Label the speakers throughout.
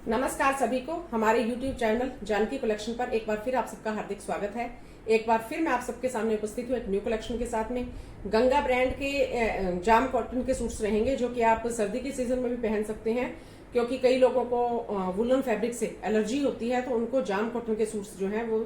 Speaker 1: नमस्कार सभी को हमारे YouTube चैनल जानकी कलेक्शन पर एक बार फिर आप सबका हार्दिक स्वागत है। एक बार फिर मैं आप सबके सामने उपस्थित हूँ एक न्यू कलेक्शन के साथ में। गंगा ब्रांड के जाम कॉटन के सूट्स रहेंगे जो कि आप सर्दी के सीजन में भी पहन सकते हैं, क्योंकि कई लोगों को वुलन फैब्रिक से एलर्जी होती है, तो उनको जाम कॉटन के सूट्स जो हैं वो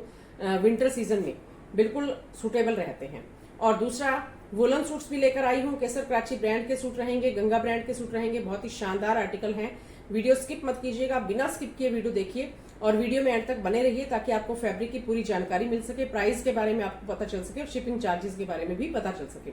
Speaker 1: विंटर सीजन में बिल्कुल सुटेबल रहते हैं। और दूसरा वुलन सूट्स भी लेकर आई हूँ। केसर प्राची ब्रांड के सूट रहेंगे, गंगा ब्रांड के सूट रहेंगे। बहुत ही शानदार आर्टिकल हैं। वीडियो स्किप मत कीजिएगा, बिना स्किप किए वीडियो देखिए और वीडियो में एंड तक बने रहिए ताकि आपको फैब्रिक की पूरी जानकारी मिल सके, प्राइस के बारे में आपको पता चल सके और शिपिंग चार्जेस के बारे में भी पता चल सके।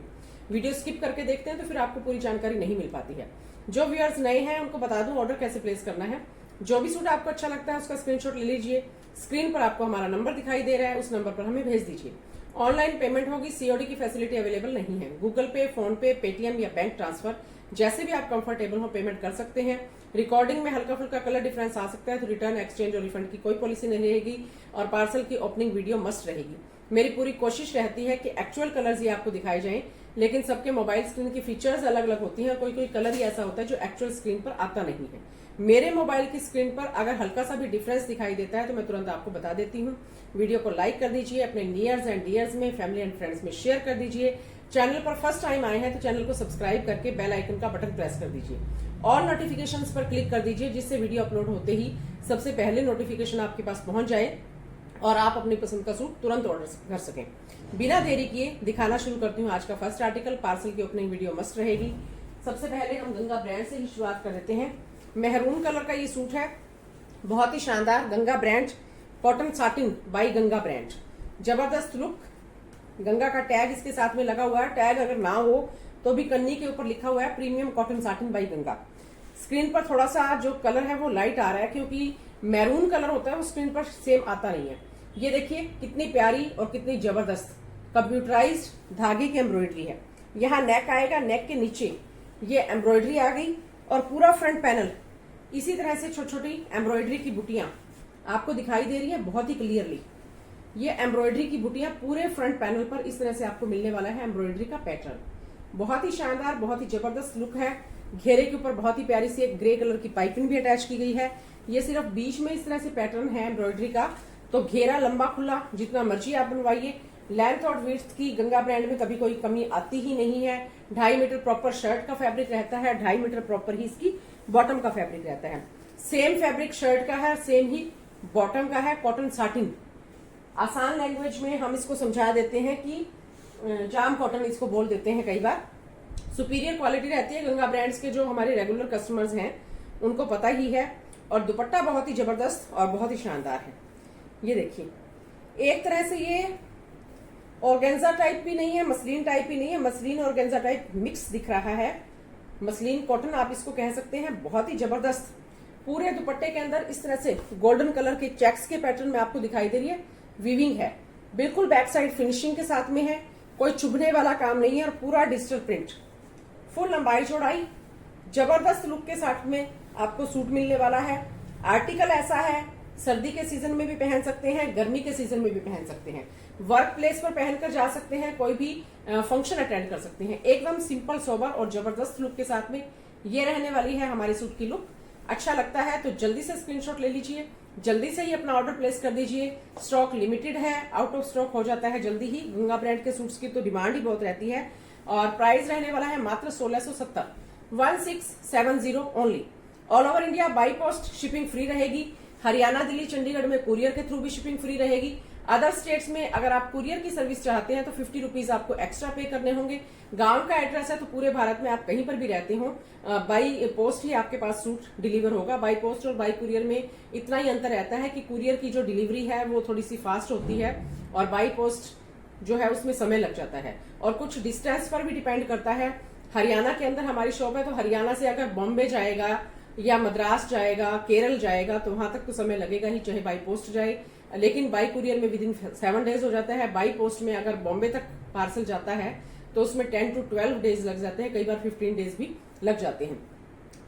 Speaker 1: वीडियो स्किप करके देखते हैं तो फिर आपको पूरी जानकारी नहीं मिल पाती है। जो व्यूअर्स नए हैं उनको बता दूं ऑर्डर कैसे प्लेस करना है। जो भी सूट आपको अच्छा लगता है उसका स्क्रीनशॉट ले लीजिए। स्क्रीन पर आपको हमारा नंबर दिखाई दे रहा है, उस नंबर पर हमें भेज दीजिए। ऑनलाइन पेमेंट होगी, सीओडी की फैसिलिटी अवेलेबल नहीं है। गूगल पे, फोन पे, पेटीएम या बैंक ट्रांसफर जैसे भी आप कंफर्टेबल हो पेमेंट कर सकते हैं। रिकॉर्डिंग में हल्का फुल्का कलर डिफरेंस आ सकता है तो रिटर्न, एक्सचेंज और रिफंड की कोई पॉलिसी नहीं रहेगी और पार्सल की ओपनिंग वीडियो मस्ट रहेगी। मेरी पूरी कोशिश रहती है कि एक्चुअल कलर्स ही आपको दिखाए जाएं, लेकिन सबके मोबाइल स्क्रीन की फीचर्स अलग अलग होती हैं। कोई कोई कलर ही ऐसा होता है जो एक्चुअल स्क्रीन पर आता नहीं है। मेरे मोबाइल की स्क्रीन पर अगर हल्का सा भी डिफरेंस दिखाई देता है तो मैं तुरंत आपको बता देती हूँ। वीडियो को लाइक कर दीजिए, अपने नियर्स एंड डियर्स में, फैमिली एंड फ्रेंड्स में शेयर कर दीजिए। चैनल पर फर्स्ट टाइम आए हैं तो चैनल को सब्सक्राइब करके बेल आइकन का बटन प्रेस कर दीजिए और नोटिफिकेशंस पर क्लिक कर दीजिए, जिससे वीडियो अपलोड होते ही सबसे पहले नोटिफिकेशन आपके पास पहुंच जाए और आप अपनी पसंद का सूट तुरंत ऑर्डर कर सकें। बिना देरी किए दिखाना शुरू करती हूँ आज का फर्स्ट आर्टिकल। पार्सल की ओपनिंग वीडियो मस्ट रहेगी। सबसे पहले हम गंगा ब्रांड से ही शुरुआत कर देते हैं। मेहरून कलर का ये सूट है, बहुत ही शानदार। Ganga brand cotton satin by Ganga brand, जबरदस्त लुक। गंगा का टैग इसके साथ में लगा हुआ है। टैग अगर ना हो तो भी कन्नी के ऊपर लिखा हुआ है premium cotton satin by Ganga. Screen पर थोड़ा सा जो कलर है वो लाइट आ रहा है, क्योंकि मैरून कलर होता है वो स्क्रीन पर सेम आता नहीं है। ये देखिए कितनी प्यारी और कितनी जबरदस्त कंप्यूटराइज्ड धागे की एम्ब्रॉयडरी है। यहाँ नेक आएगा, नेक के नीचे ये एम्ब्रॉयडरी आ गई और पूरा फ्रंट पैनल इसी तरह से छोटी छोटी एम्ब्रॉयडरी की बुटियां आपको दिखाई दे रही है बहुत ही क्लियरली। ये एम्ब्रॉयडरी की बुटियां पूरे फ्रंट पैनल पर इस तरह से आपको मिलने वाला है एम्ब्रॉयडरी का पैटर्न। बहुत ही शानदार, बहुत ही जबरदस्त लुक है। घेरे के ऊपर बहुत ही प्यारी सी एक ग्रे कलर की पाइपिंग भी अटैच की गई है। ये सिर्फ बीच में इस तरह से पैटर्न है एम्ब्रॉयडरी का, तो घेरा लंबा खुला जितना मर्जी आप बनवाइए। लेंथ और विड्थ की गंगा ब्रांड में कभी कोई कमी आती ही नहीं है। 2.5 मीटर प्रॉपर शर्ट का फैब्रिक रहता है, 2.5 मीटर प्रॉपर ही इसकी बॉटम का फैब्रिक रहता है। सेम फैब्रिक शर्ट का है, सेम ही बॉटम का है, कॉटन साटिन। आसान लैंग्वेज में हम इसको समझा देते हैं कि जाम कॉटन इसको बोल देते हैं। कई बार सुपीरियर क्वालिटी रहती है गंगा ब्रांड्स के, जो हमारे रेगुलर कस्टमर्स हैं उनको पता ही है। और दुपट्टा बहुत ही जबरदस्त और बहुत ही शानदार है। ये देखिए, एक तरह से ये ऑर्गेन्जा टाइप भी नहीं है, मसलिन टाइप भी नहीं है, मसलिन और ऑर्गेन्जा टाइप मिक्स दिख रहा है। मसलिन कॉटन आप इसको कह सकते हैं। बहुत ही जबरदस्त पूरे दुपट्टे के अंदर इस तरह से गोल्डन कलर के चेक्स के पैटर्न में आपको दिखाई दे रही है। वीविंग है, बिल्कुल बैक साइड फिनिशिंग के साथ में है, कोई चुभने वाला काम नहीं है और पूरा डिजिटल प्रिंट। फुल लंबाई चौड़ाई जबरदस्त लुक के साथ में आपको सूट मिलने वाला है। आर्टिकल ऐसा है सर्दी के सीजन में भी पहन सकते हैं, गर्मी के सीजन में भी पहन सकते हैं, वर्क प्लेस पर पहनकर जा सकते हैं, कोई भी फंक्शन अटेंड कर सकते हैं। एकदम सिंपल सोबर और जबरदस्त लुक के साथ में ये रहने वाली है हमारे सूट की लुक। अच्छा लगता है तो जल्दी से स्क्रीनशॉट ले लीजिए, जल्दी से ही अपना ऑर्डर प्लेस कर दीजिए। स्टॉक लिमिटेड है, आउट ऑफ स्टॉक हो जाता है जल्दी ही। गंगा ब्रांड के सूट्स की तो डिमांड ही बहुत रहती है और प्राइस रहने वाला है मात्र 1670, 1670 only. All over India by post shipping free रहेगी। हरियाणा, दिल्ली, चंडीगढ़ में कुरियर के थ्रू भी शिपिंग फ्री रहेगी। अदर स्टेट्स में अगर आप कुरियर की सर्विस चाहते हैं तो 50 रुपीज आपको एक्स्ट्रा पे करने होंगे। गांव का एड्रेस है तो पूरे भारत में आप कहीं पर भी रहते हो बाई पोस्ट ही आपके पास सूट डिलीवर होगा। बाई पोस्ट और बाई कुरियर में इतना ही अंतर रहता है कि कुरियर की जो डिलीवरी है वो थोड़ी सी फास्ट होती है और बाई पोस्ट जो है उसमें समय लग जाता है और कुछ डिस्टेंस पर भी डिपेंड करता है। हरियाणा के अंदर हमारी शॉप है तो हरियाणा से अगर बॉम्बे जाएगा या मद्रास जाएगा, केरल जाएगा तो वहां तक तो समय लगेगा ही, चाहे बाई पोस्ट जाए। लेकिन बाई कुरियर में विद इन 7 डेज हो जाता है। बाई पोस्ट में अगर बॉम्बे तक पार्सल जाता है तो उसमें 10 to 12 डेज लग जाते हैं, कई बार 15 डेज भी लग जाते हैं।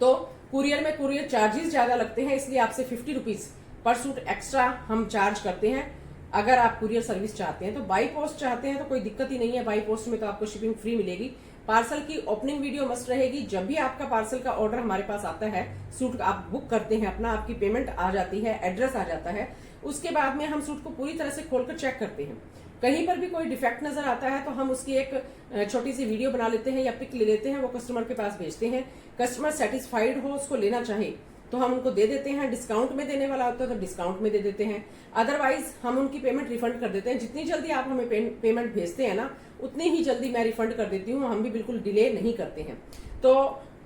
Speaker 1: तो कुरियर में कुरियर चार्जेस ज्यादा लगते हैं, इसलिए आपसे 50 रुपीज पर सूट एक्स्ट्रा हम चार्ज करते हैं अगर आप कुरियर सर्विस चाहते हैं। तो बाई पोस्ट चाहते हैं तो कोई दिक्कत ही नहीं है, बाई पोस्ट में तो आपको शिपिंग फ्री मिलेगी। पार्सल की ओपनिंग वीडियो मस्ट रहेगी। जब भी आपका पार्सल का ऑर्डर हमारे पास आता है, सूट आप बुक करते हैं अपना, आपकी पेमेंट आ जाती है, एड्रेस आ जाता है, उसके बाद में हम सूट को पूरी तरह से खोलकर चेक करते हैं। कहीं पर भी कोई डिफेक्ट नजर आता है तो हम उसकी एक छोटी सी वीडियो बना लेते हैं या पिक ले लेते हैं, वो कस्टमर के पास भेजते हैं। कस्टमर सेटिस्फाइड हो, उसको लेना चाहे तो हम उनको दे देते हैं। डिस्काउंट में देने वाला होता है तो डिस्काउंट में दे देते हैं, अदरवाइज हम उनकी पेमेंट रिफंड कर देते हैं। जितनी जल्दी आप हमें पेमेंट भेजते हैं ना, उतनी ही जल्दी मैं रिफंड कर देती हूँ। हम भी बिल्कुल डिले नहीं करते हैं। तो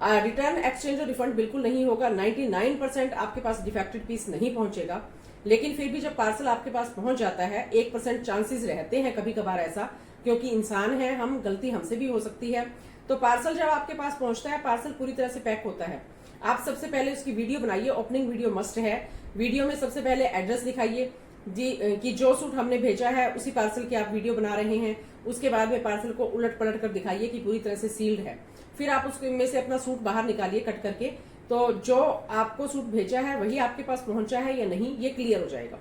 Speaker 1: रिटर्न एक्सचेंज और रिफंड बिल्कुल नहीं होगा। 99% आपके पास डिफेक्टेड पीस नहीं पहुंचेगा। लेकिन फिर भी जब पार्सल आपके पास पहुंच जाता है, 1% चांसेस रहते हैं कभी कभार ऐसा, क्योंकि इंसान है हम, गलती हमसे भी हो सकती है। तो पार्सल जब आपके पास पहुंचता है, पार्सल पूरी तरह से पैक होता है, आप सबसे पहले उसकी वीडियो बनाइए। ओपनिंग वीडियो मस्ट है। वीडियो में सबसे पहले एड्रेस दिखाइए जी, कि जो सूट हमने भेजा है उसी पार्सल की आप वीडियो बना रहे हैं। उसके बाद में पार्सल को उलट पलट कर दिखाइए कि पूरी तरह से सील्ड है। फिर आप उसमें से अपना सूट बाहर निकालिए कट करके, तो जो आपको सूट भेजा है वही आपके पास पहुंचा है या नहीं, ये क्लियर हो जाएगा।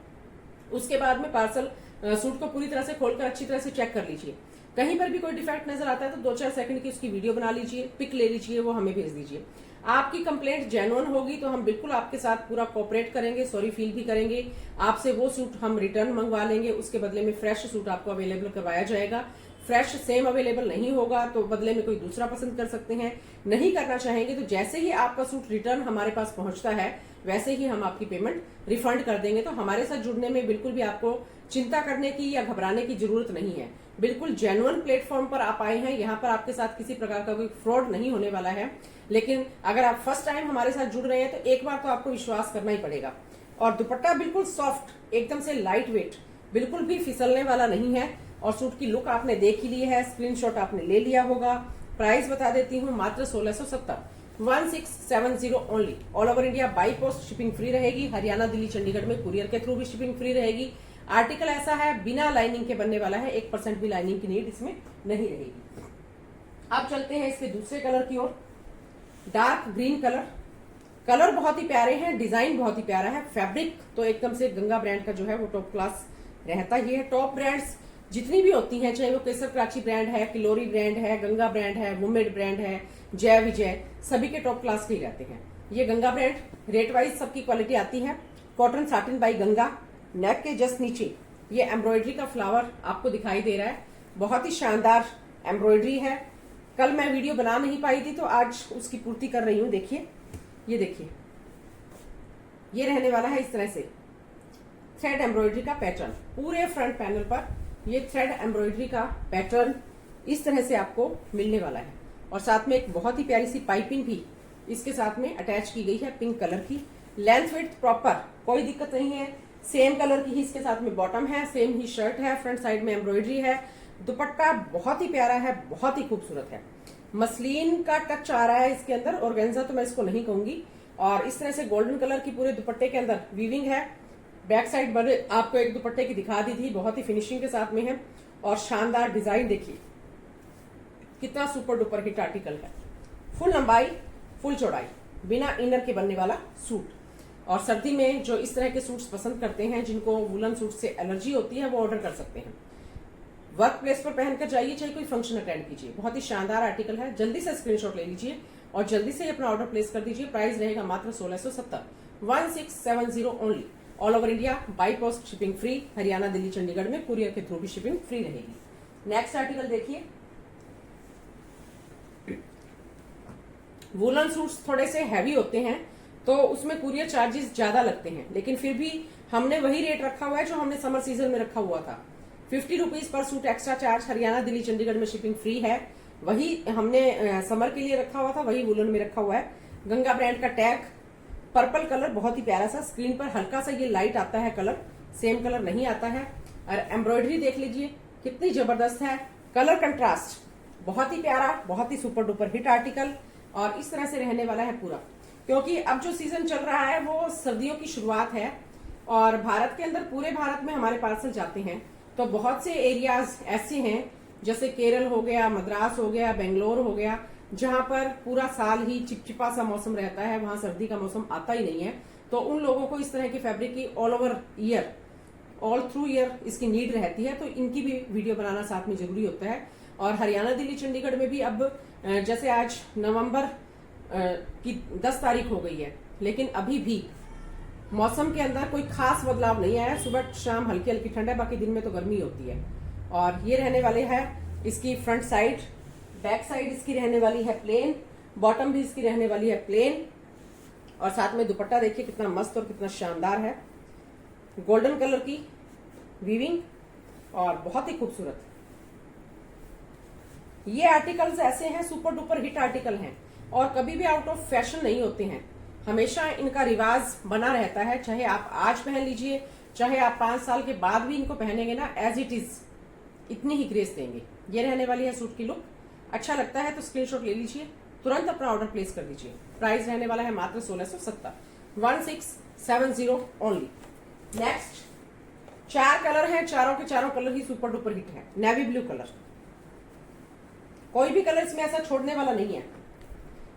Speaker 1: उसके बाद में पार्सल सूट को पूरी तरह से खोलकर अच्छी तरह से चेक कर लीजिए। कहीं पर भी कोई डिफेक्ट नजर आता है तो 2-4 सेकंड की उसकी वीडियो बना लीजिए, पिक ले लीजिए, वो हमें भेज दीजिए। आपकी कंप्लेंट जेन्युइन होगी तो हम बिल्कुल आपके साथ पूरा कोऑपरेट करेंगे, सॉरी फील भी करेंगे। आपसे वो सूट हम रिटर्न मंगवा लेंगे, उसके बदले में फ्रेश सूट आपको अवेलेबल करवाया जाएगा। फ्रेश सेम अवेलेबल नहीं होगा तो बदले में कोई दूसरा पसंद कर सकते हैं। नहीं करना चाहेंगे तो जैसे ही आपका सूट रिटर्न हमारे पास पहुंचता है, वैसे ही हम आपकी पेमेंट रिफंड कर देंगे। तो हमारे साथ जुड़ने में बिल्कुल भी आपको चिंता करने की या घबराने की जरूरत नहीं है। बिल्कुल जेन्युइन प्लेटफॉर्म पर आप आए हैं, यहाँ पर आपके साथ किसी प्रकार का कोई फ्रॉड नहीं होने वाला है। लेकिन अगर आप फर्स्ट टाइम हमारे साथ जुड़ रहे हैं तो एक बार तो आपको विश्वास करना ही पड़ेगा। और दुपट्टा बिल्कुल सॉफ्ट, एकदम से लाइट वेट, बिल्कुल भी फिसलने वाला नहीं है। और सूट की लुक आपने देख ही ली है, स्क्रीनशॉट आपने ले लिया होगा। प्राइस बता देती हूँ, मात्र 1670, 1670 only. All over India by post shipping free रहेगी। हरियाणा, दिल्ली, चंडीगढ़ में कुरियर के थ्रू भी शिपिंग फ्री रहेगी। आर्टिकल ऐसा है, बिना लाइनिंग के बनने वाला है, 1% भी लाइनिंग की नीड इसमें नहीं रहेगी। अब चलते हैं इसके दूसरे कलर की ओर। डार्क ग्रीन कलर, कलर बहुत ही प्यारे हैं, डिजाइन बहुत ही प्यारा है। फैब्रिक तो एकदम से गंगा ब्रांड का जो है वो टॉप क्लास रहता ही है। टॉप ब्रांड्स जितनी भी होती हैं, चाहे वो केसर कराची ब्रांड है, किलोरी ब्रांड है, गंगा ब्रांड है, वुमेड ब्रांड है, जय विजय, सभी के टॉप क्लास के ही रहते हैं। ये गंगा ब्रांड रेट वाइज सबकी क्वालिटी आती है। Cotton satin by Ganga. Neck के जस्ट नीचे ये एम्ब्रॉयडरी का फ्लावर आपको दिखाई दे रहा है, बहुत ही शानदार एम्ब्रॉयडरी है। कल मैं वीडियो बना नहीं पाई थी तो आज उसकी पूर्ति कर रही हूँ। देखिए, ये देखिए, ये रहने वाला है इस तरह से थ्रेड एम्ब्रॉयडरी का पैटर्न। पूरे फ्रंट पैनल पर ये थ्रेड एम्ब्रॉयडरी का पैटर्न इस तरह से आपको मिलने वाला है। और साथ में एक बहुत ही प्यारी सी पाइपिंग भी इसके साथ में अटैच की गई है, पिंक कलर की। लेंथ विड्थ प्रॉपर, कोई दिक्कत नहीं है। सेम कलर की ही इसके साथ में बॉटम है, सेम ही शर्ट है, फ्रंट साइड में एम्ब्रॉयडरी है। दुपट्टा बहुत ही प्यारा है, बहुत ही खूबसूरत है। मसलिन का टच आ रहा है इसके अंदर, ऑर्गेन्जा तो मैं इसको नहीं कहूंगी। और इस तरह से गोल्डन कलर की पूरे दुपट्टे के अंदर वीविंग है। बैक साइड बड़े आपको एक दुपट्टे की दिखा दी थी, बहुत ही फिनिशिंग के साथ में है। और शानदार डिजाइन देखिए, कितना सुपर डुपर हिट आर्टिकल है। फुल लंबाई, फुल चौड़ाई, बिना इनर के बनने वाला सूट। और सर्दी में जो इस तरह के सूट्स पसंद करते हैं, जिनको वुलन सूट से एलर्जी होती है, वो ऑर्डर कर सकते हैं। वर्क प्लेस पर पहनकर जाइए, चाहे कोई फंक्शन अटेंड कीजिए। बहुत ही शानदार आर्टिकल है, जल्दी से स्क्रीनशॉट ले लीजिए और जल्दी से अपना ऑर्डर प्लेस कर दीजिए। प्राइस रहेगा मात्र 1670, 1670 only. All over India by post shipping free. Haryana, Delhi, Chandigarh में कुरियर के थ्रू भी शिपिंग फ्री रहेगी। नेक्स्ट आर्टिकल देखिए। वुलन सूट्स थोड़े से हैवी होते हैं तो उसमें कुरियर चार्जेस ज्यादा लगते हैं, लेकिन फिर भी हमने वही रेट रखा हुआ है जो हमने समर सीजन में रखा हुआ था। 50 rupees per suit extra charge. Haryana, Delhi, Chandigarh में शिपिंग फ्री है। वही हमने समर के लिए रखा हुआ था, वही वुलन में रखा हुआ है। गंगा ब्रांड का टैग, पर्पल कलर, बहुत ही प्यारा सा। स्क्रीन पर हल्का सा ये लाइट आता है कलर, सेम कलर नहीं आता है। और एम्ब्रॉयडरी देख लीजिए कितनी जबरदस्त है, कलर कंट्रास्ट बहुत ही प्यारा, बहुत ही सुपर डुपर हिट आर्टिकल। और इस तरह से रहने वाला है पूरा, क्योंकि अब जो सीजन चल रहा है वो सर्दियों की शुरुआत है। और भारत के अंदर, पूरे भारत में हमारे पार्सल जाते हैं तो बहुत से एरियाज ऐसे हैं, जैसे केरल हो गया, मद्रास हो गया, बेंगलोर हो गया, जहां पर पूरा साल ही चिपचिपा सा मौसम रहता है, वहां सर्दी का मौसम आता ही नहीं है। तो उन लोगों को इस तरह की फैब्रिक की all over year, all through year इसकी नीड रहती है, तो इनकी भी वीडियो बनाना साथ में जरूरी होता है। और हरियाणा, दिल्ली, चंडीगढ़ में भी अब जैसे आज नवंबर की 10 तारीख हो गई है, लेकिन अभी भी मौसम के अंदर कोई खास बदलाव नहीं आया। सुबह शाम हल्की हल्की ठंड है, बाकी दिन में तो गर्मी होती है। और ये रहने वाले है इसकी फ्रंट साइड। बैक साइड इसकी रहने वाली है प्लेन, बॉटम भी इसकी रहने वाली है प्लेन। और साथ में दुपट्टा देखिए कितना मस्त और कितना शानदार है, गोल्डन कलर की वीविंग और बहुत ही खूबसूरत। ये आर्टिकल्स ऐसे हैं, सुपर डुपर हिट आर्टिकल हैं और कभी भी आउट ऑफ फैशन नहीं होते हैं। हमेशा इनका रिवाज बना रहता है, चाहे आप आज पहन लीजिए, चाहे आप 5 साल के बाद भी इनको पहनेंगे ना, एज इट इज इतनी ही ग्रेस देंगे। ये रहने वाली है सूट की लुक। अच्छा लगता है तो स्क्रीनशॉट ले लीजिए, तुरंत अपना ऑर्डर प्लेस कर दीजिए। प्राइस रहने वाला है मात्र 1670, 1670 ओनली। नेक्स्ट 4 कलर हैं, चारों के चारों कलर ही सुपर डुपर हिट है। नेवी ब्लू कलर, कोई भी कलर इसमें ऐसा छोड़ने वाला नहीं है।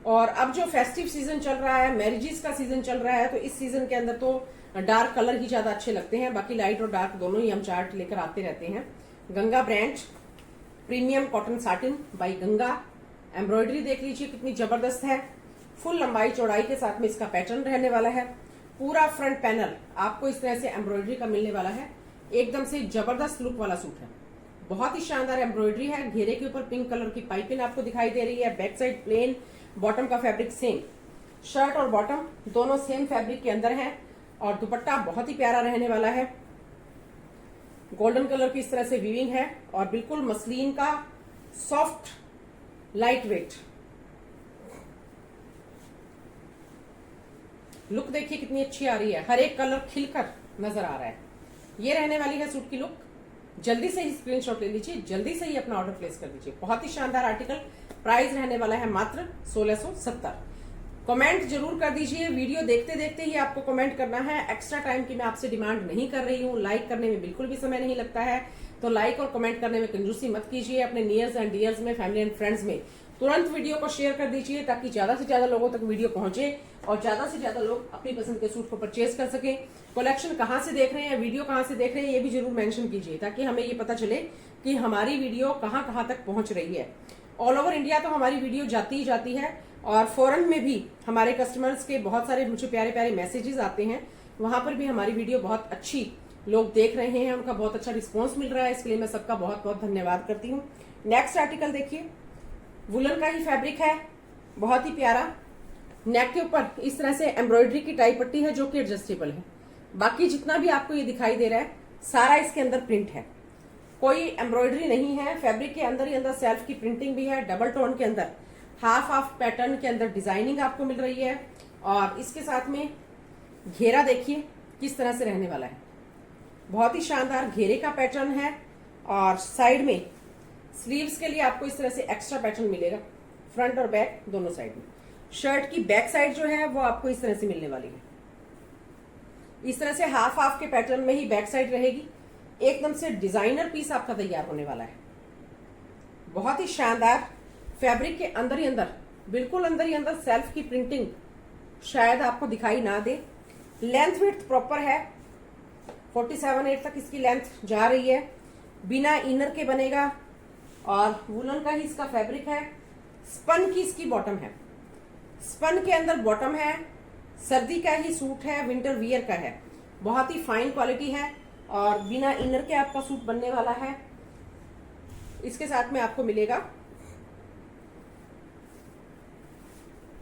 Speaker 1: और अब जो फेस्टिव सीजन चल रहा है, मैरिजेस का सीजन चल रहा है, तो इस सीजन के अंदर तो डार्क कलर ही ज्यादा अच्छे लगते हैं। बाकी लाइट और डार्क दोनों ही हम चार्ट लेकर आते रहते हैं। Ganga brand premium cotton satin by Ganga. Embroidery देख लीजिए कितनी जबरदस्त है, फुल लंबाई चौड़ाई के साथ में इसका पैटर्न रहने वाला है। पूरा फ्रंट पैनल आपको इस तरह से एम्ब्रॉयडरी का मिलने वाला है। एकदम से जबरदस्त लुक वाला सूट है, बहुत ही शानदार एम्ब्रॉयडरी है। घेरे के ऊपर पिंक कलर की पाइपिंग आपको दिखाई दे रही है। बैक साइड प्लेन, बॉटम का फैब्रिक सेम, शर्ट और बॉटम दोनों सेम फैब्रिक के अंदर है। और दुपट्टा बहुत ही प्यारा रहने वाला है, गोल्डन कलर की इस तरह से वीविंग है और बिल्कुल मसलिन का सॉफ्ट लाइट वेट। लुक देखिए कितनी अच्छी आ रही है, हर एक कलर खिलकर नजर आ रहा है। ये रहने वाली है सूट की लुक। जल्दी से ही स्क्रीनशॉट ले लीजिए, जल्दी से ही अपना ऑर्डर प्लेस कर दीजिए। बहुत ही शानदार आर्टिकल। प्राइस रहने वाला है मात्र 1670। कमेंट जरूर कर दीजिए, वीडियो देखते देखते ही आपको कमेंट करना है। एक्स्ट्रा टाइम की मैं आपसे डिमांड नहीं कर रही हूँ, लाइक करने में बिल्कुल भी समय नहीं लगता है, तो लाइक और कमेंट करने में कंजूसी मत कीजिए। अपने नियर्स एंड डियर्स में, फैमिली एंड फ्रेंड्स में तुरंत वीडियो को शेयर कर दीजिए, ताकि ज्यादा से ज्यादा लोगों तक वीडियो पहुंचे और ज्यादा से ज्यादा लोग अपनी पसंद के सूट को परचेज कर सके। कलेक्शन कहाँ से देख रहे हैं, वीडियो कहाँ से देख रहे हैं, ये भी जरूर मेंशन कीजिए, ताकि हमें ये पता चले कि हमारी वीडियो कहाँ कहाँ तक पहुंच रही है। ऑल ओवर इंडिया तो हमारी वीडियो जाती ही जाती है, और फॉरेन में भी हमारे कस्टमर्स के बहुत सारे मुझे प्यारे प्यारे मैसेजेस आते हैं, वहां पर भी हमारी वीडियो बहुत अच्छी लोग देख रहे हैं, उनका बहुत अच्छा रिस्पॉन्स मिल रहा है। इसके लिए मैं सबका बहुत बहुत धन्यवाद करती हूँ। नेक्स्ट आर्टिकल देखिए, वुलन का ही फैब्रिक है, बहुत ही प्यारा। नेक के ऊपर इस तरह से एम्ब्रॉयडरी की टाई पट्टी है जो कि एडजस्टेबल है। बाकी जितना भी आपको ये दिखाई दे रहा है सारा इसके अंदर प्रिंट है, कोई एम्ब्रॉयडरी नहीं है। फैब्रिक के अंदर ही अंदर सेल्फ की प्रिंटिंग भी है। डबल टोन के अंदर हाफ हाफ पैटर्न के अंदर डिजाइनिंग आपको मिल रही है। और इसके साथ में घेरा देखिए किस तरह से रहने वाला है, बहुत ही शानदार घेरे का पैटर्न है। और साइड में स्लीव्स के लिए आपको इस तरह से एक्स्ट्रा पैटर्न मिलेगा, फ्रंट और बैक दोनों साइड में। शर्ट की बैक साइड जो है वो आपको इस तरह से मिलने वाली है, इस तरह से हाफ हाफ के पैटर्न में ही बैक साइड रहेगी। एकदम से डिजाइनर पीस आपका तैयार होने वाला है, बहुत ही शानदार। फैब्रिक के अंदर ही अंदर, बिल्कुल अंदर ही अंदर सेल्फ की प्रिंटिंग शायद आपको दिखाई ना दे। लेंथ विड्थ प्रॉपर है, 47/8 तक इसकी लेंथ जा रही है। बिना इनर के बनेगा और वुलन का ही इसका फैब्रिक है। स्पन की इसकी बॉटम है, स्पन के अंदर बॉटम है। सर्दी का ही सूट है, विंटर वियर का है, बहुत ही फाइन क्वालिटी है और बिना इनर के आपका सूट बनने वाला है। इसके साथ में आपको मिलेगा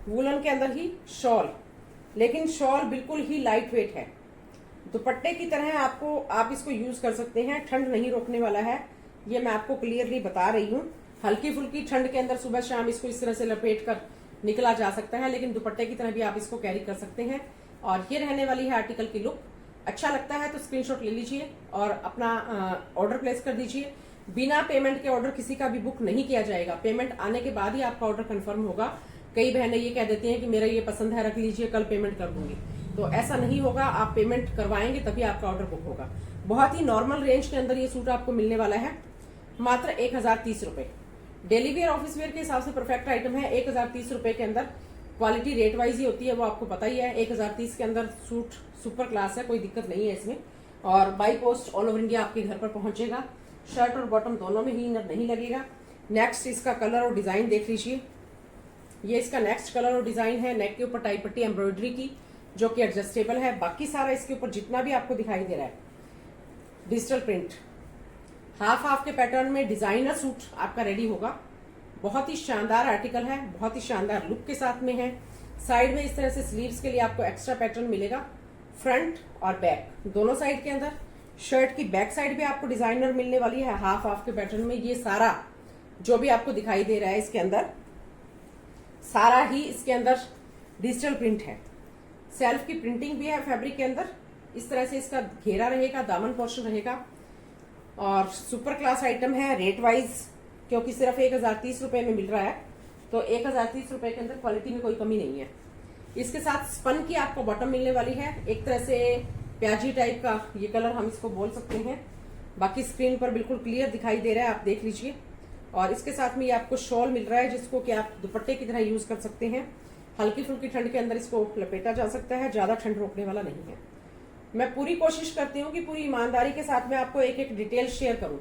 Speaker 1: वुलन के अंदर ही शॉल, लेकिन शॉल बिल्कुल ही लाइट वेट है, दुपट्टे की तरह आपको, आप इसको यूज कर सकते हैं। ठंड नहीं रोकने वाला है, ये मैं आपको क्लियरली बता रही हूँ। हल्की फुल्की ठंड के अंदर सुबह शाम इसको इस तरह से लपेट कर निकला जा सकता है, लेकिन दुपट्टे की तरह भी आप इसको कैरी कर सकते हैं। और ये रहने वाली है आर्टिकल की लुक। अच्छा लगता है तो स्क्रीनशॉट ले लीजिए और अपना ऑर्डर प्लेस कर दीजिए। बिना पेमेंट के ऑर्डर किसी का भी बुक नहीं किया जाएगा, पेमेंट आने के बाद ही आपका ऑर्डर कंफर्म होगा। कई बहनें ये कह देती हैं कि मेरा ये पसंद है, रख लीजिए, कल पेमेंट कर दूंगी, तो ऐसा नहीं होगा। आप पेमेंट करवाएंगे तभी आपका ऑर्डर बुक होगा। बहुत ही नॉर्मल रेंज के अंदर ये सूट आपको मिलने वाला है, मात्र 1030 रुपए। डेली वेयर ऑफिस वेयर के हिसाब से परफेक्ट आइटम है। 1030 रुपए के अंदर क्वालिटी रेट वाइज ही होती है, वो आपको पता ही है। 1030 के अंदर सूट सुपर क्लास है, कोई दिक्कत नहीं है इसमें। और by post all over India आपके घर पर पहुंचेगा। शर्ट और बॉटम दोनों में ही इनर नहीं लगेगा। नेक्स्ट इसका कलर और डिजाइन देख लीजिए। ये इसका नेक्स्ट कलर और डिजाइन है। नेक के ऊपर टाई पट्टी एम्ब्रॉयडरी की जो कि एडजस्टेबल है। बाकी सारा इसके ऊपर जितना भी आपको दिखाई दे रहा है डिजिटल प्रिंट, हाफ हाफ के पैटर्न में डिजाइनर सूट आपका रेडी होगा। बहुत ही शानदार आर्टिकल है, बहुत ही शानदार लुक के साथ में है। साइड में इस तरह से स्लीव्स के लिए आपको एक्स्ट्रा पैटर्न मिलेगा, फ्रंट और बैक दोनों साइड के अंदर। शर्ट की बैक साइड भी आपको डिजाइनर मिलने वाली है हाफ हाफ के पैटर्न में। ये सारा जो भी आपको दिखाई दे रहा है इसके अंदर सारा ही इसके अंदर डिजिटल प्रिंट है। सेल्फ की प्रिंटिंग भी है फैब्रिक के अंदर। इस तरह से इसका घेरा रहेगा, दामन पोर्शन रहेगा और सुपर क्लास आइटम है रेट वाइज, क्योंकि सिर्फ 1030 रुपए में मिल रहा है तो 1030 रुपए के अंदर क्वालिटी में कोई कमी नहीं है। इसके साथ स्पन की आपको बॉटम मिलने वाली है, एक तरह से प्याजी टाइप का ये कलर हम इसको बोल सकते हैं। बाकी स्क्रीन पर बिल्कुल क्लियर दिखाई दे रहा है, आप देख लीजिए। और इसके साथ में ये आपको शॉल मिल रहा है जिसको कि आप दुपट्टे की तरह यूज कर सकते हैं। हल्की फुल्की ठंड के अंदर इसको लपेटा जा सकता है, ज्यादा ठंड रोकने वाला नहीं है। मैं पूरी कोशिश करती हूँ कि पूरी ईमानदारी के साथ में आपको एक एक डिटेल शेयर करूं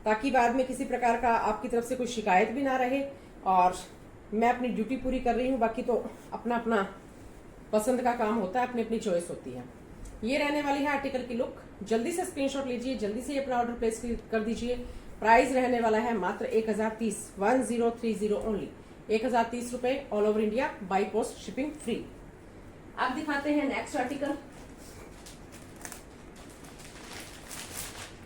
Speaker 1: ताकि बाद में किसी प्रकार का आपकी तरफ से कोई शिकायत भी ना रहे। और मैं अपनी ड्यूटी पूरी कर रही हूँ, बाकी तो अपना अपना पसंद का काम होता है, अपनी अपनी चॉइस होती है। ये रहने वाली है आर्टिकल की लुक। जल्दी से स्क्रीनशॉट लीजिए, जल्दी से अपना ऑर्डर प्लेस कर दीजिए। प्राइस रहने वाला है मात्र 1030 ओनली, 1030 रुपए all over India, by post shipping free. अब दिखाते हैं नेक्स्ट आर्टिकल।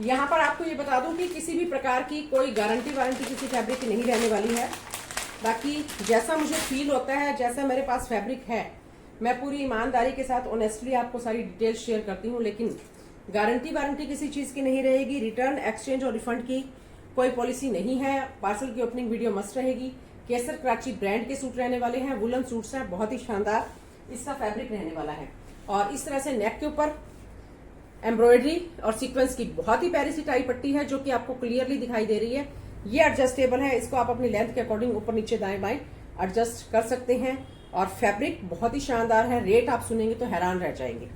Speaker 1: यहाँ पर आपको ये बता दूं कि किसी भी प्रकार की कोई गारंटी वारंटी किसी फैब्रिक की नहीं रहने वाली है। बाकी जैसा मुझे फील होता है, जैसा मेरे पास फैब्रिक है, मैं पूरी ईमानदारी के साथ ऑनेस्टली आपको सारी डिटेल्स शेयर करती हूँ। लेकिन गारंटी वारंटी किसी चीज की नहीं रहेगी। रिटर्न, एक्सचेंज और रिफंड की कोई पॉलिसी नहीं है। पार्सल की ओपनिंग वीडियो मस्ट रहेगी। केसर कराची ब्रांड के सूट रहने वाले हैं, वुलन सूट्स हैं, बहुत ही शानदार इसका फैब्रिक रहने वाला है। और इस तरह से नेक के ऊपर एम्ब्रॉयडरी और सीक्वेंस की बहुत ही प्यारी सी टाई पट्टी है जो कि आपको क्लियरली दिखाई दे रही है। ये एडजस्टेबल है, इसको आप अपनी लेंथ के अकॉर्डिंग ऊपर नीचे दाएं बाएं एडजस्ट कर सकते हैं। और फैब्रिक बहुत ही शानदार है। रेट आप सुनेंगे तो हैरान रह जाएंगे।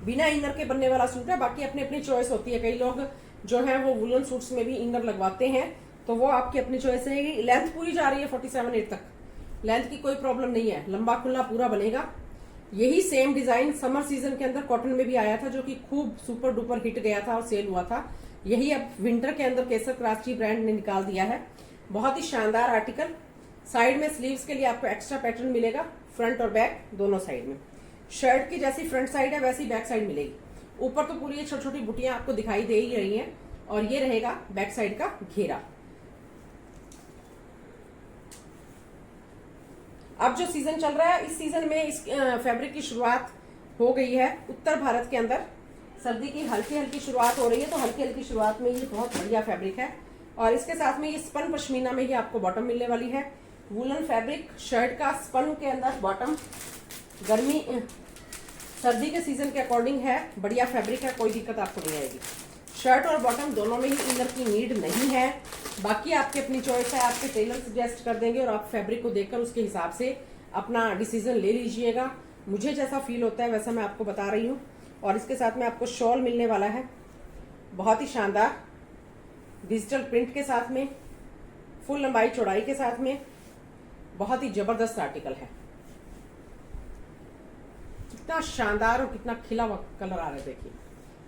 Speaker 1: बिना इनर के बनने वाला सूट है। बाकी अपनी अपनी चॉइस होती है। कई लोग जो है वो वुलन सूट्स में भी इनर लगवाते हैं, तो वो आपकी अपनी चॉइस रहेगी। लेंथ पूरी जा रही है 47 तक, लेंथ की कोई प्रॉब्लम नहीं है, लंबा खुला पूरा बनेगा। यही सेम डिजाइन समर सीजन के अंदर कॉटन में भी आया था जो कि खूब सुपर डुपर हिट गया था और सेल हुआ था। यही अब विंटर के अंदर केसर कराची ब्रांड ने निकाल दिया है। बहुत ही शानदार आर्टिकल। साइड में स्लीव्स के लिए आपको एक्स्ट्रा पैटर्न मिलेगा, फ्रंट और बैक दोनों साइड में। शर्ट की जैसी फ्रंट साइड है वैसी बैक साइड मिलेगी। ऊपर तो पूरी छोटी छोटी बुटियां आपको दिखाई दे ही रही हैं। और ये रहेगा बैक साइड का घेरा। अब जो सीजन चल रहा है, इस सीजन में इस फैब्रिक की शुरुआत हो गई है। उत्तर भारत के अंदर सर्दी की हल्की हल्की शुरुआत हो रही है, तो हल्की हल्की शुरुआत में ये बहुत बढ़िया फैब्रिक है। और इसके साथ में ये स्पन पश्मीना में ही आपको बॉटम मिलने वाली है। वुलन फैब्रिक, शर्ट का स्पन के अंदर बॉटम, गर्मी सर्दी के सीजन के अकॉर्डिंग है, बढ़िया फैब्रिक है, कोई दिक्कत आपको नहीं आएगी। शर्ट और बॉटम दोनों में ही इनर की नीड नहीं है। बाकी आपकी अपनी चॉइस है, आपके टेलर सजेस्ट कर देंगे और आप फैब्रिक को देखकर उसके हिसाब से अपना डिसीजन ले लीजिएगा। मुझे जैसा फील होता है वैसा मैं आपको बता रही हूँ। और इसके साथ में आपको शॉल मिलने वाला है, बहुत ही शानदार डिजिटल प्रिंट के साथ में, फुल लंबाई चौड़ाई के साथ में, बहुत ही जबरदस्त आर्टिकल है। कितना शानदार और कितना खिला हुआ कलर आ रहा है, देखिए।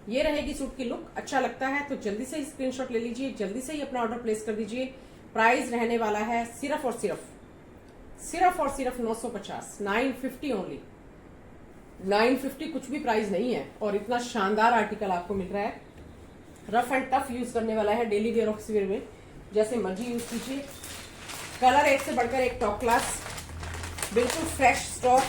Speaker 1: ये रहेगी सूट की लुक। अच्छा लगता है तो जल्दी से स्क्रीनशॉट ले लीजिए, जल्दी से ही अपना ऑर्डर प्लेस कर दीजिए। प्राइस रहने वाला है सिर्फ और सिर्फ 950, 950 ओनली, 950 कुछ भी प्राइस नहीं है। और इतना शानदार आर्टिकल आपको मिल रहा है। रफ एंड टफ यूज करने वाला है, डेली वेयर ऑफिस वेयर में जैसे मर्जी यूज कीजिए। कलर एक से बढ़कर एक टॉप क्लास, बिल्कुल फ्रेश स्टॉक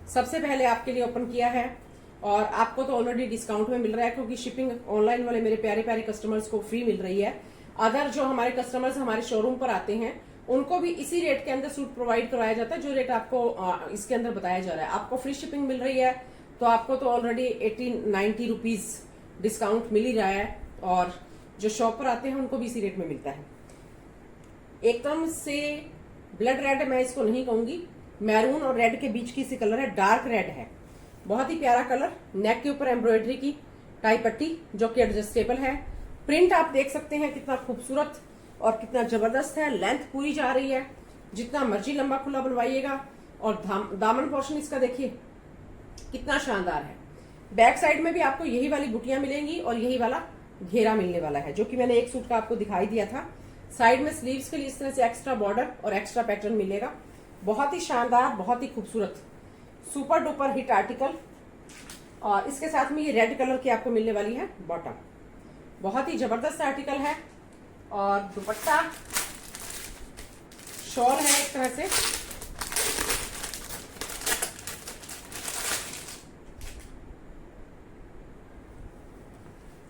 Speaker 1: सबसे पहले आपके लिए ओपन किया है। और आपको तो ऑलरेडी डिस्काउंट में मिल रहा है क्योंकि शिपिंग ऑनलाइन वाले मेरे प्यारे प्यारे कस्टमर्स को फ्री मिल रही है। अदर जो हमारे कस्टमर्स हमारे शोरूम पर आते हैं उनको भी इसी रेट के अंदर सूट प्रोवाइड करवाया जाता है जो रेट आपको इसके अंदर बताया जा रहा है। आपको फ्री शिपिंग मिल रही है तो आपको तो ऑलरेडी 80-90 रुपीज डिस्काउंट मिल ही रहा है। और जो शॉप पर आते हैं उनको भी इसी रेट में मिलता है। एकदम से ब्लड रेड मैं इसको नहीं कहूंगी, मैरून और रेड के बीच की सी कलर है, डार्क रेड है, बहुत ही प्यारा कलर। नेक के ऊपर एम्ब्रॉयडरी की टाई पट्टी जो कि एडजस्टेबल है। प्रिंट आप देख सकते हैं कितना खूबसूरत और कितना जबरदस्त है, लेंथ पूरी जा रही है, जितना मर्जी लंबा खुला बनवाइएगा। और दामन पोर्शन इसका देखिए कितना शानदार है। बैक साइड में भी आपको यही वाली बुटियां मिलेंगी और यही वाला घेरा मिलने वाला है, जो कि मैंने एक सूट का आपको दिखाई दिया था। साइड में स्लीव्स के लिए इस तरह से एक्स्ट्रा बॉर्डर और एक्स्ट्रा पैटर्न मिलेगा। बहुत ही शानदार, बहुत ही खूबसूरत, सुपर डुपर हिट आर्टिकल। और इसके साथ में ये रेड कलर की आपको मिलने वाली है बॉटम। बहुत ही जबरदस्त आर्टिकल है। और दुपट्टा शॉल है एक तरह से।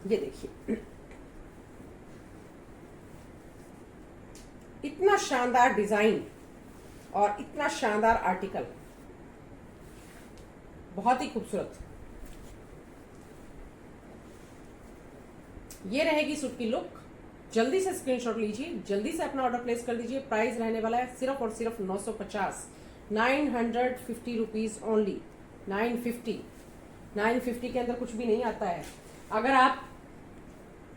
Speaker 1: ये देखिए इतना शानदार डिजाइन और इतना शानदार आर्टिकल, बहुत ही खूबसूरत। ये रहेगी सूट की लुक। जल्दी से स्क्रीनशॉट लीजिए, जल्दी से अपना ऑर्डर प्लेस कर दीजिए। प्राइस रहने वाला है सिर्फ और सिर्फ 950, 950 रुपीज ओनली। 950 के अंदर कुछ भी नहीं आता है। अगर आप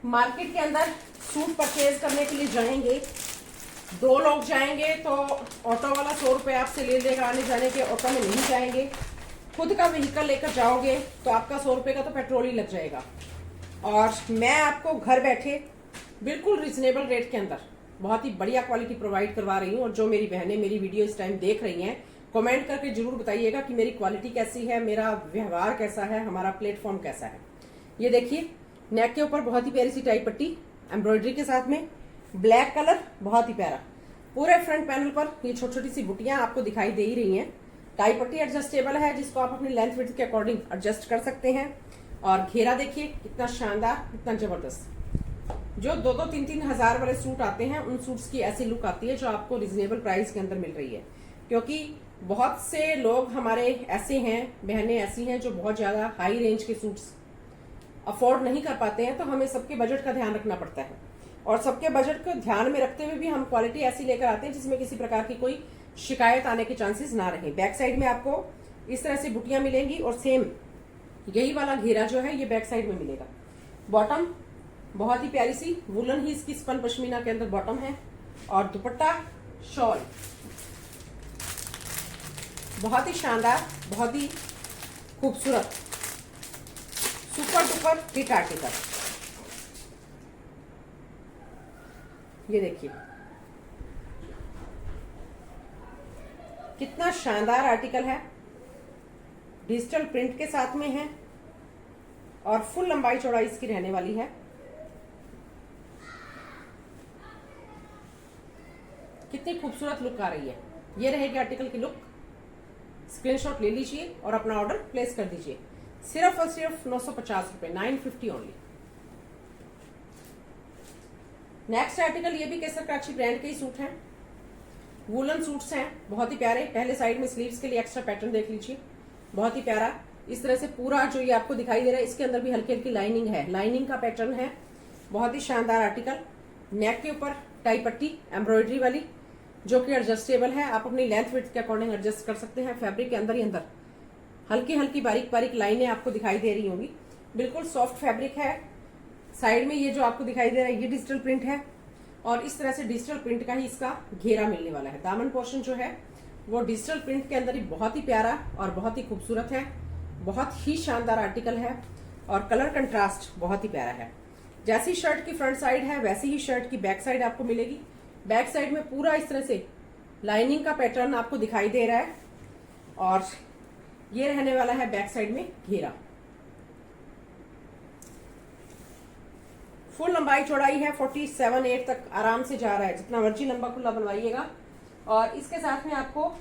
Speaker 1: मार्केट के अंदर सूट परचेज करने के लिए जाएंगे, 2 लोग जाएंगे तो ऑटो वाला 100 रुपये आपसे ले लेगा आने जाने के। ऑटो में नहीं जाएंगे, खुद का व्हीकल लेकर जाओगे तो आपका 100 रुपये का तो पेट्रोल ही लग जाएगा। और मैं आपको घर बैठे बिल्कुल रिजनेबल रेट के अंदर बहुत ही बढ़िया क्वालिटी प्रोवाइड करवा रही हूँ। और जो मेरी बहनें मेरी वीडियो इस टाइम देख रही हैं, कमेंट करके जरूर बताइएगा कि मेरी क्वालिटी कैसी है, मेरा व्यवहार कैसा है, हमारा प्लेटफॉर्म कैसा है। ये देखिए नेक के ऊपर बहुत ही प्यारी सी टाई पट्टी एम्ब्रॉयडरी के साथ में, ब्लैक कलर, बहुत ही प्यारा। पूरे फ्रंट पैनल पर ये छोटी छोटी सी बुटियां आपको दिखाई दे ही रही हैं। टाई पट्टी एडजस्टेबल है, जिसको आप अपनी लेंथ विड्थ के अकॉर्डिंग एडजस्ट कर सकते हैं। और घेरा देखिए कितना शानदार, कितना जबरदस्त। जो 2-2, 3-3 हजार वाले सूट आते हैं, उन सूट्स की ऐसी लुक आती है जो आपको रिजनेबल प्राइस के अंदर मिल रही है। क्योंकि बहुत से लोग हमारे ऐसे हैं, बहनें ऐसी हैं जो बहुत ज्यादा हाई रेंज के सूट्स अफोर्ड नहीं कर पाते हैं, तो हमें सबके बजट का ध्यान रखना पड़ता है। और सबके बजट को ध्यान में रखते हुए भी हम क्वालिटी ऐसी लेकर आते हैं जिसमें किसी प्रकार की कोई शिकायत आने के चांसेस ना रहे। बैक साइड में आपको इस तरह से बुटियां मिलेंगी और सेम यही वाला घेरा जो है ये बैक साइड में मिलेगा। बॉटम बहुत ही प्यारी सी वुलन ही इसकी स्पन पश्मीना के अंदर बॉटम है। और दुपट्टा शॉल बहुत ही शानदार, बहुत ही खूबसूरत, सुपर डुपर हिट आर्टिकल। ये देखिए कितना शानदार आर्टिकल है, डिजिटल प्रिंट के साथ में है और फुल लंबाई चौड़ाई इसकी रहने वाली है। कितनी खूबसूरत लुक आ रही है। ये रहेगी आर्टिकल की लुक। स्क्रीनशॉट ले लीजिए और अपना ऑर्डर प्लेस कर दीजिए। सिर्फ और सिर्फ 950 रुपए, 950 ओनली। नेक्स्ट आर्टिकल ये भी केसर कराची ब्रांड के ही सूट हैं, वुलन सूट्स हैं, बहुत ही प्यारे। पहले साइड में स्लीव्स के लिए एक्स्ट्रा पैटर्न देख लीजिए, बहुत ही प्यारा। इस तरह से पूरा जो ये आपको दिखाई दे रहा है, इसके अंदर भी हल्की हल्की लाइनिंग है, लाइनिंग का पैटर्न है। बहुत ही शानदार आर्टिकल। नेक के ऊपर टाई पट्टी एम्ब्रॉयडरी वाली, जो कि एडजस्टेबल है, आप अपनी लेंथ विड्थ के अकॉर्डिंग एडजस्ट कर सकते हैं। फैब्रिक के अंदर ही अंदर हल्की हल्की बारीक बारीक लाइनें आपको दिखाई दे रही होंगी। बिल्कुल सॉफ्ट फैब्रिक है। साइड में ये जो आपको दिखाई दे रहा है ये डिजिटल प्रिंट है और इस तरह से डिजिटल प्रिंट का ही इसका घेरा मिलने वाला है। दामन पोर्शन जो है वो डिजिटल प्रिंट के अंदर ही बहुत ही प्यारा और बहुत ही खूबसूरत है। बहुत ही शानदार आर्टिकल है और कलर कंट्रास्ट बहुत ही प्यारा है। जैसी शर्ट की फ्रंट साइड है वैसी ही शर्ट की बैक साइड आपको मिलेगी। बैक साइड में पूरा इस तरह से लाइनिंग का पैटर्न आपको दिखाई दे रहा है और ये रहने वाला है बैक साइड में घेरा। फुल लंबाई चौड़ाई है 47-8 तक आराम से जा रहा है, जितना मर्जी लंबा खुला बनवाइएगा। और इसके साथ में आपको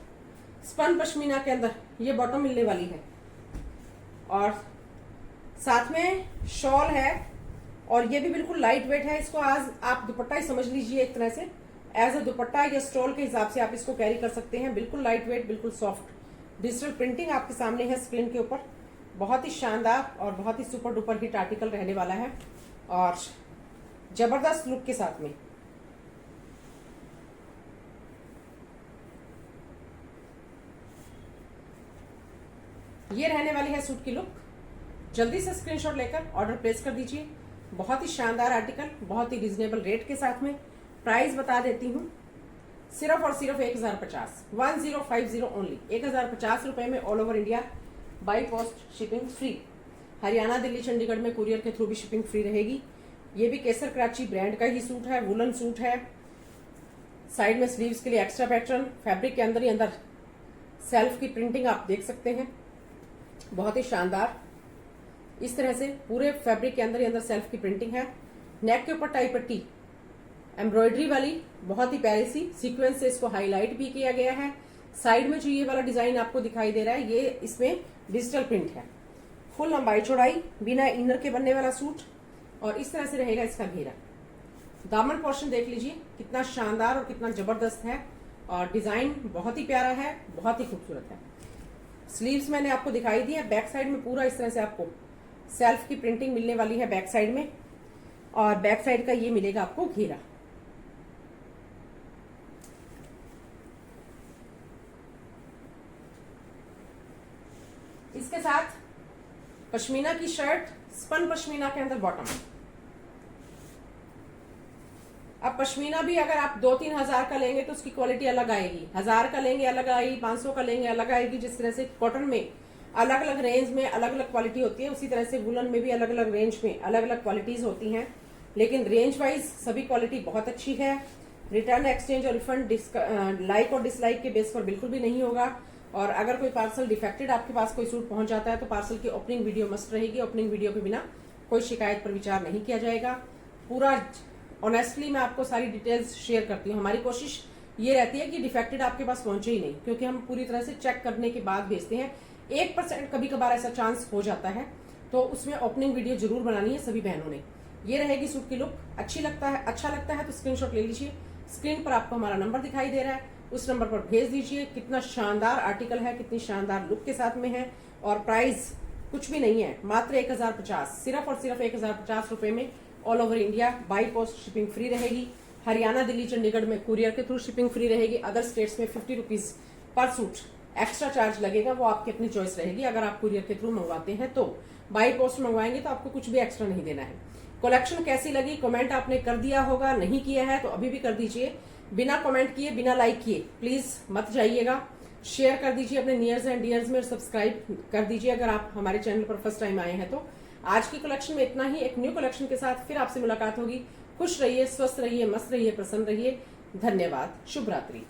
Speaker 1: स्पन पश्मीना के अंदर ये बॉटम मिलने वाली है और साथ में शॉल है और ये भी बिल्कुल लाइट वेट है। इसको आज आप दुपट्टा ही समझ लीजिए, एक तरह से एज अ दुपट्टा या स्टॉल के हिसाब से आप इसको कैरी कर सकते हैं। बिल्कुल लाइट वेट, बिल्कुल सॉफ्ट। डिजिटल प्रिंटिंग आपके सामने है स्क्रीन के ऊपर। बहुत ही शानदार और बहुत ही सुपर डुपर हिट आर्टिकल रहने वाला है और जबरदस्त लुक के साथ में। ये रहने वाली है सूट की लुक। जल्दी से स्क्रीनशॉट लेकर ऑर्डर प्लेस कर दीजिए। बहुत ही शानदार आर्टिकल, बहुत ही रिजनेबल रेट के साथ में। प्राइस बता देती हूँ, सिर्फ और सिर्फ 1050, 1050 ओनली, 1050 रुपए में all over India by post shipping free. Haryana, Delhi, Chandigarh में कुरियर के थ्रू भी शिपिंग फ्री रहेगी। ये भी केसर कराची ब्रांड का ही सूट है, वुलन सूट है। साइड में स्लीव्स के लिए एक्स्ट्रा पैटर्न, फैब्रिक के अंदर ही अंदर सेल्फ की प्रिंटिंग आप देख सकते हैं, बहुत ही शानदार। इस तरह से पूरे फैब्रिक के अंदर ही अंदर सेल्फ की प्रिंटिंग है। नेक के ऊपर टाई पट्टी एम्ब्रॉयडरी वाली, बहुत ही प्यारी सी सीक्वेंस से इसको हाईलाइट भी किया गया है। साइड में जो ये वाला डिजाइन आपको दिखाई दे रहा है, ये इसमें डिजिटल प्रिंट है। फुल लंबाई चौड़ाई, बिना इनर के बनने वाला सूट, और इस तरह से रहेगा इसका घेरा। दामन पोर्शन देख लीजिए कितना शानदार और कितना जबरदस्त है, और डिजाइन बहुत ही प्यारा है, बहुत ही खूबसूरत है। स्लीव्स मैंने आपको दिखाई दी है। बैक साइड में पूरा इस तरह से आपको सेल्फ की प्रिंटिंग मिलने वाली है बैक साइड में, और बैक साइड का ये मिलेगा आपको घेरा। इसके साथ पश्मीना की शर्ट, स्पन पश्मीना के अंदर बॉटम। अब पश्मीना भी अगर आप 2-3 हजार का लेंगे तो उसकी क्वालिटी अलग आएगी, 1000 का लेंगे अलग आएगी, 500 का लेंगे अलग आएगी। जिस तरह से कॉटन में अलग अलग रेंज में अलग अलग क्वालिटी होती है, उसी तरह से वुलन में भी अलग अलग रेंज में अलग अलग क्वालिटीज होती हैं, लेकिन रेंज वाइज सभी क्वालिटी बहुत अच्छी है। रिटर्न, एक्सचेंज और रिफंड लाइक और डिसलाइक के बेस पर बिल्कुल भी नहीं होगा। और अगर कोई पार्सल डिफेक्टेड आपके पास कोई सूट पहुंच जाता है तो पार्सल की ओपनिंग वीडियो मस्ट रहेगी। ओपनिंग वीडियो के बिना कोई शिकायत पर विचार नहीं किया जाएगा। पूरा ऑनेस्टली मैं आपको सारी डिटेल्स शेयर करती हूँ। हमारी कोशिश ये रहती है कि डिफेक्टेड आपके पास पहुंचे ही नहीं, क्योंकि हम पूरी तरह से चेक करने के बाद भेजते हैं। 1% कभी कभार ऐसा चांस हो जाता है, तो उसमें ओपनिंग वीडियो जरूर बनानी है सभी बहनों ने। ये रहेगी सूट की लुक। अच्छा लगता है तो स्क्रीनशॉट ले लीजिए। स्क्रीन पर आपको हमारा नंबर दिखाई दे रहा है, उस नंबर पर भेज दीजिए। कितना शानदार आर्टिकल है, कितनी शानदार लुक के साथ में है, और प्राइस कुछ भी नहीं है, मात्र 1050, सिर्फ और सिर्फ 1050 रुपए में all over India by post shipping free रहेगी। हरियाणा, दिल्ली, चंडीगढ़ में कुरियर के थ्रू शिपिंग फ्री रहेगी। अदर स्टेट्स में 50 rupees per suit extra charge लगेगा, वो आपकी अपनी चॉइस रहेगी। अगर आप कुरियर के थ्रू मंगवाते हैं तो, बाई पोस्ट मंगवाएंगे तो आपको कुछ भी एक्स्ट्रा नहीं देना है। कलेक्शन कैसी लगी कमेंट आपने कर दिया होगा, नहीं किया है तो अभी भी कर दीजिए। बिना कमेंट किए, बिना लाइक किए प्लीज मत जाइएगा। शेयर कर दीजिए अपने नियर्स एंड डियर्स में, और सब्सक्राइब कर दीजिए अगर आप हमारे चैनल पर फर्स्ट टाइम आए हैं तो। आज की कलेक्शन में इतना ही। एक न्यू कलेक्शन के साथ फिर आपसे मुलाकात होगी। खुश रहिए, स्वस्थ रहिए, मस्त रहिए, प्रसन्न रहिए। धन्यवाद। शुभ रात्रि।